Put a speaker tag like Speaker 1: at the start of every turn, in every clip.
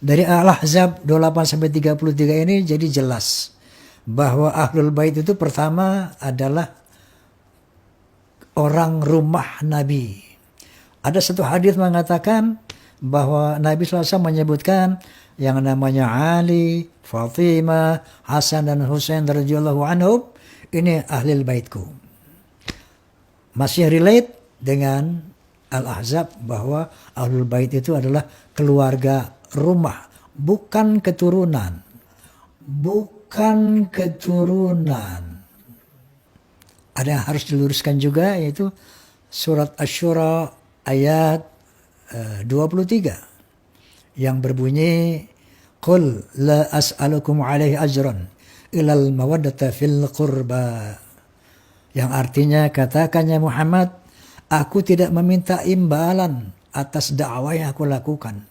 Speaker 1: Dari Al-Ahzab 28-33 ini jadi jelas bahwa Ahlul Bait itu pertama adalah orang rumah Nabi. Ada satu hadis mengatakan bahwa Nabi SAW menyebutkan yang namanya Ali, Fatimah, Hasan dan Husain radhiyallahu anhum ini Ahlul Baitku. Masih relate dengan Al-Ahzab bahwa Ahlul Bait itu adalah keluarga rumah, bukan keturunan. Bukan keturunan. Ada yang harus diluruskan juga, yaitu surat Asy-Syura ayat 23 yang berbunyi Qul la as'alukum alaihi ajran ilal mawaddata fil qurba, yang artinya katakannya Muhammad, aku tidak meminta imbalan atas dakwah yang aku lakukan,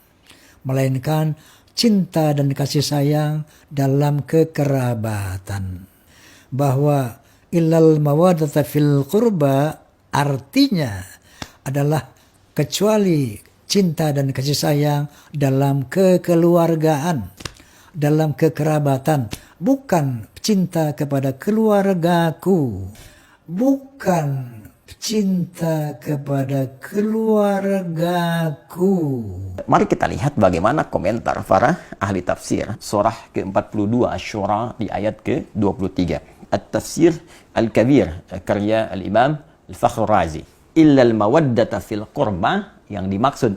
Speaker 1: melainkan cinta dan kasih sayang dalam kekerabatan. Bahwa illal mawaddata fil qurba artinya adalah kecuali cinta dan kasih sayang dalam kekeluargaan, dalam kekerabatan, bukan cinta kepada keluargaku, bukan cinta kepada keluargaku.
Speaker 2: Mari kita lihat bagaimana komentar para ahli tafsir surah ke-42 Asy-Syura di ayat ke-23. At-Tafsir Al-Kabir karya Al-Imam Al-Fakhr Razi. Illa al-mawaddata fil qurba, yang dimaksud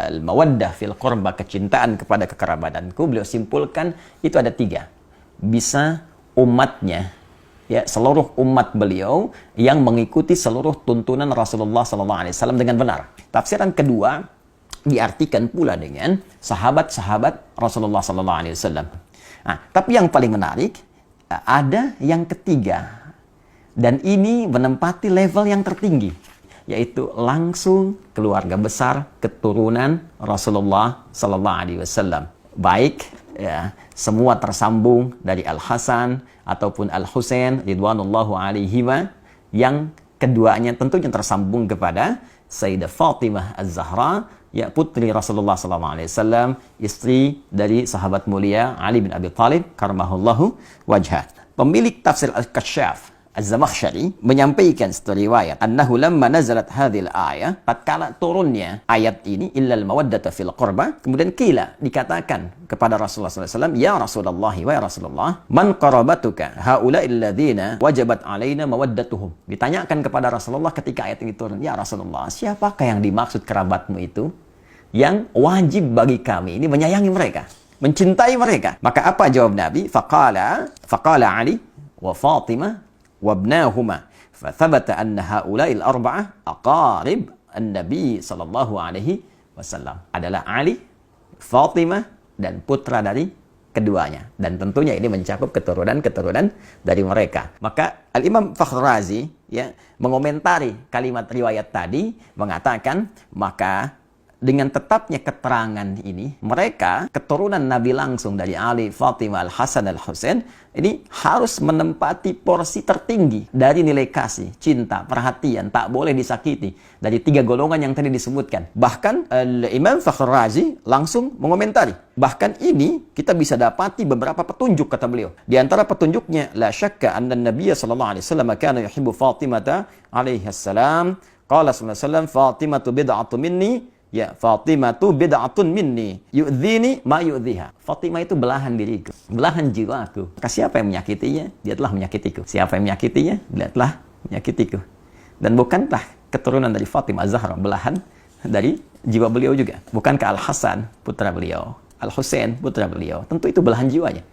Speaker 2: al-mawaddah fil qurba, kecintaan kepada kekerabatanku, beliau simpulkan itu ada 3. Bisa umatnya, ya, seluruh umat beliau yang mengikuti seluruh tuntunan Rasulullah SAW dengan benar. Tafsiran kedua diartikan pula dengan sahabat-sahabat Rasulullah SAW. Nah, tapi yang paling menarik ada yang ketiga, dan ini menempati level yang tertinggi, yaitu langsung keluarga besar keturunan Rasulullah SAW. Baik, ya, semua tersambung dari Al-Hasan ataupun Al-Husain ridwanullahu alaihima, yang keduanya tentunya tersambung kepada Sayyidah Fatimah Az-Zahra, ya, putri Rasulullah SAW, istri dari sahabat mulia Ali bin Abi Thalib karamahullahu wajhah. Pemilik tafsir Al-Kasyaf Az-Zamakhsyari menyampaikan satu riwayat, annahu lamma nazalat hadhil ayah, tatkala turunnya ayat ini, illal mawaddata fil qurba, kemudian kila, dikatakan kepada Rasulullah SAW, ya Rasulullah, wa ya Rasulullah, man qarabatuka haula'il ladzina wajabat alaina mawaddatuhum. Ditanyakan kepada Rasulullah ketika ayat ini turun, ya Rasulullah, siapakah yang dimaksud kerabatmu itu yang wajib bagi kami ini menyayangi mereka, mencintai mereka? Maka apa jawab Nabi? Faqala Ali wa Fatimah wabnahuma, fathabata anna haula'il arba'ah aqarib an-nabi sallallahu alaihi wasallam, adalah Ali, Fatimah, dan putra dari keduanya, dan tentunya ini mencakup keturunan-keturunan dari mereka. Maka Al-Imam Fakhr Razi, ya, mengomentari kalimat riwayat tadi, mengatakan maka dengan tetapnya keterangan ini, mereka keturunan Nabi langsung dari Ali, Fatimah, Al-Hasan, Al-Husain, ini harus menempati porsi tertinggi dari nilai kasih, cinta, perhatian, tak boleh disakiti, dari 3 golongan yang tadi disebutkan. Bahkan Imam Fakhr Razi langsung mengomentari, bahkan ini kita bisa dapati beberapa petunjuk, kata beliau. Di antara petunjuknya, la syakka anna Nabiya sallallahu alaihi wasallam kana yuhibbu Fatimah alaihi salam, qala sallallahu alaihi wasallam, Fatimatu bid'atu minni, ya, Fatimah tu bid'atun minni yu'dhini ma yu'dhiha. Fatimah itu belahan diriku, belahan jiwaku. Maka siapa yang menyakitinya, dia telah menyakitiku. Siapa yang menyakitinya, dia telah menyakitiku. Dan bukankah keturunan dari Fatimah Az-Zahra belahan dari jiwa beliau juga? Bukankah Al-Hasan putra beliau, Al-Husain putra beliau, tentu itu belahan jiwanya.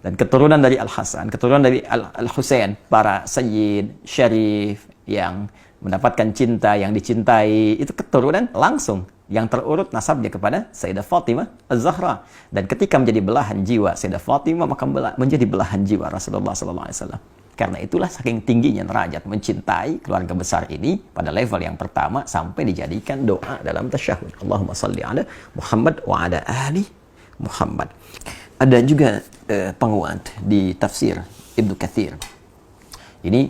Speaker 2: Dan keturunan dari Al-Hasan, keturunan dari Al-Husain, para sayyid, syarif, yang mendapatkan cinta, yang dicintai, itu keturunan langsung yang terurut nasabnya kepada Sayyidah Fatimah Az-Zahra. Dan ketika menjadi belahan jiwa Sayyidah Fatimah, maka menjadi belahan jiwa Rasulullah SAW. Karena itulah saking tingginya derajat mencintai keluarga besar ini pada level yang pertama, sampai dijadikan doa dalam tasyahud. Allahumma salli ala Muhammad wa ala ali Muhammad. Ada juga penguat di tafsir Ibnu Katsir. Ini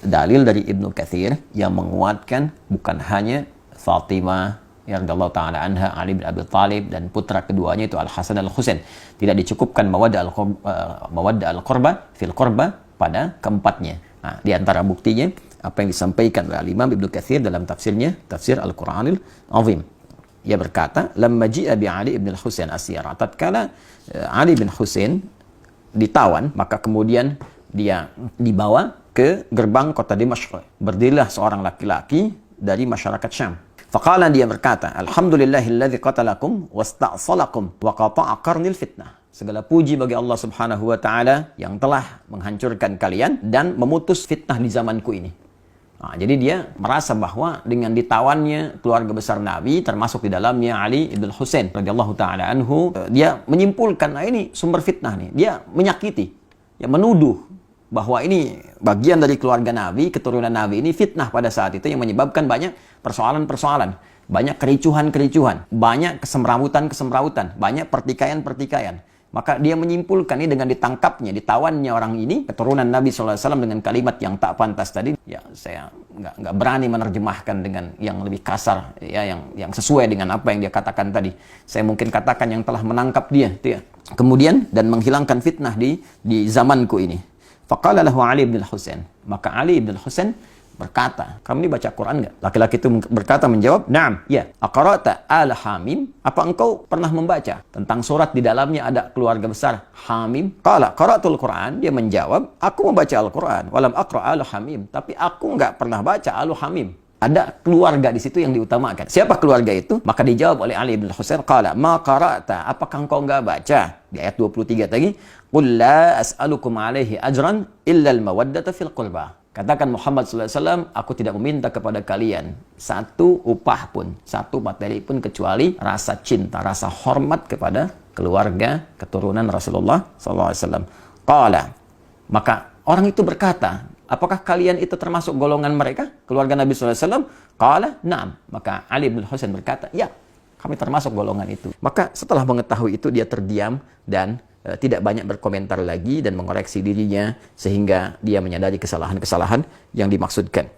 Speaker 2: dalil dari Ibnu Katsir yang menguatkan bukan hanya Fatimah, radhiyallahu taala anha, Ali bin Abi Thalib, dan putra keduanya itu Al-Hasan dan Al-Husain. Tidak dicukupkan mawaddah al-qurba fil qurba pada keempatnya. Nah, di antara buktinya apa yang disampaikan oleh Imam Ibnu Katsir dalam tafsirnya, Tafsir Al-Qur'anil Azim. Ia berkata, "Lamma ji'a bi Ali ibn al-Husain asyara." Tatkala Ali bin Husain ditawan, maka kemudian dia dibawa ke gerbang kota Dimashq. Berdirilah seorang laki-laki dari masyarakat Syam. Faqala, dia berkata, "Alhamdulillahilladzi qatalakum wasta'salakum wa qata'a qarnil fitnah." Segala puji bagi Allah Subhanahu wa taala yang telah menghancurkan kalian dan memutus fitnah di zamanku ini. Nah, jadi dia merasa bahwa dengan ditawannya keluarga besar Nabi, termasuk di dalamnya Ali ibn Husain radhiyallahu taala anhu, dia menyimpulkan, nah ini sumber fitnah nih. Dia menyakiti, ya menuduh bahwa ini bagian dari keluarga Nabi, keturunan Nabi ini fitnah pada saat itu yang menyebabkan banyak persoalan-persoalan, banyak kericuhan-kericuhan, banyak kesemrawutan-kesemrawutan, banyak pertikaian-pertikaian. Maka dia menyimpulkan ini dengan ditangkapnya, ditawannya orang ini, keturunan Nabi SAW dengan kalimat yang tak pantas tadi. Ya, saya nggak berani menerjemahkan dengan yang lebih kasar, ya, yang sesuai dengan apa yang dia katakan tadi. Saya mungkin katakan yang telah menangkap dia, ya. Kemudian dan menghilangkan fitnah di zamanku ini. Faqala lahu Ali bin Husain. Maka Ali bin Husain berkata, "Kamu ini baca Quran nggak?" Laki-laki itu berkata, menjawab, "Na'am, ya." "Aqra'ta al Hamim?" Apa engkau pernah membaca tentang surat di dalamnya ada keluarga besar Hamim? Qala qara'tul Quran. Dia menjawab, "Aku membaca Al-Quran, walam aqra' al Hamim." Tapi aku nggak pernah baca al Hamim. Ada keluarga di situ yang diutamakan. Siapa keluarga itu? Maka dijawab oleh Ali bin Husain, "Qala ma qara'ta." Apakah engkau enggak baca? Di ayat 23 tadi, "Qul la as'alukum 'alaihi ajran illa al-mawaddata fil qurba." Katakan Muhammad SAW, aku tidak meminta kepada kalian satu upah pun, satu materi pun kecuali rasa cinta, rasa hormat kepada keluarga keturunan Rasulullah SAW. Qala, maka orang itu berkata, apakah kalian itu termasuk golongan mereka, keluarga Nabi SAW? Qala, na'am. Maka Ali bin Husain berkata, ya, kami termasuk golongan itu. Maka setelah mengetahui itu dia terdiam dan tidak banyak berkomentar lagi dan mengoreksi dirinya sehingga dia menyadari kesalahan-kesalahan yang dimaksudkan.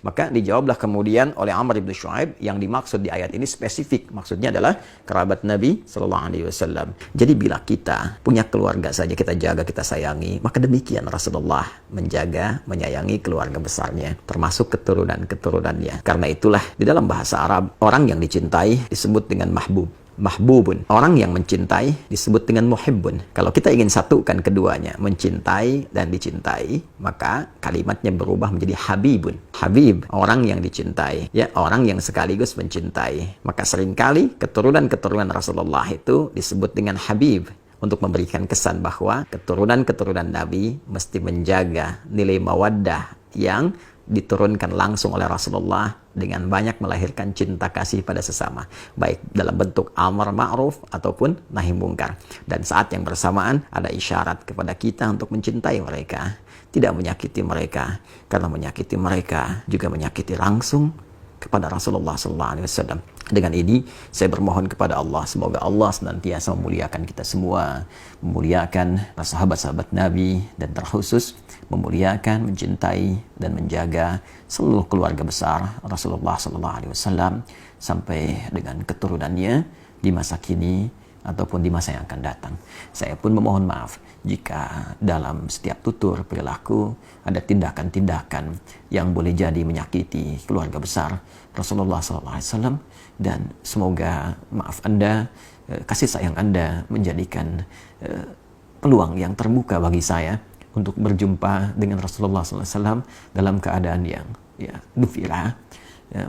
Speaker 2: Maka dijawablah kemudian oleh Amr bin Shu'aib, yang dimaksud di ayat ini spesifik, maksudnya adalah kerabat Nabi Sallallahu Alaihi Wasallam. Jadi bila kita punya keluarga saja kita jaga, kita sayangi, maka demikian Rasulullah menjaga, menyayangi keluarga besarnya, termasuk keturunan-keturunannya. Karena itulah di dalam bahasa Arab, orang yang dicintai disebut dengan mahbubun. Orang yang mencintai disebut dengan muhibbun. Kalau kita ingin satukan keduanya, mencintai dan dicintai, maka kalimatnya berubah menjadi habibun. Habib, orang yang dicintai, ya, orang yang sekaligus mencintai. Maka seringkali keturunan-keturunan Rasulullah itu disebut dengan habib, untuk memberikan kesan bahwa keturunan-keturunan Nabi mesti menjaga nilai mawaddah yang diturunkan langsung oleh Rasulullah dengan banyak melahirkan cinta kasih pada sesama, baik dalam bentuk amar ma'ruf ataupun nahi mungkar. Dan saat yang bersamaan ada isyarat kepada kita untuk mencintai mereka, tidak menyakiti mereka, karena menyakiti mereka juga menyakiti langsung kepada Rasulullah SAW. Dengan ini saya bermohon kepada Allah, semoga Allah senantiasa memuliakan kita semua, memuliakan sahabat-sahabat Nabi, dan terkhusus memuliakan, mencintai, dan menjaga seluruh keluarga besar Rasulullah SAW sampai dengan keturunannya di masa kini ataupun di masa yang akan datang. Saya pun memohon maaf jika dalam setiap tutur perilaku ada tindakan-tindakan yang boleh jadi menyakiti keluarga besar Rasulullah SAW, dan semoga maaf Anda, kasih sayang Anda menjadikan peluang yang terbuka bagi saya untuk berjumpa dengan Rasulullah SAW dalam keadaan yang gembira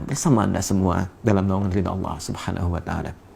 Speaker 2: bersama Anda semua dalam naungan ridha Allah Subhanahu wa Ta'ala.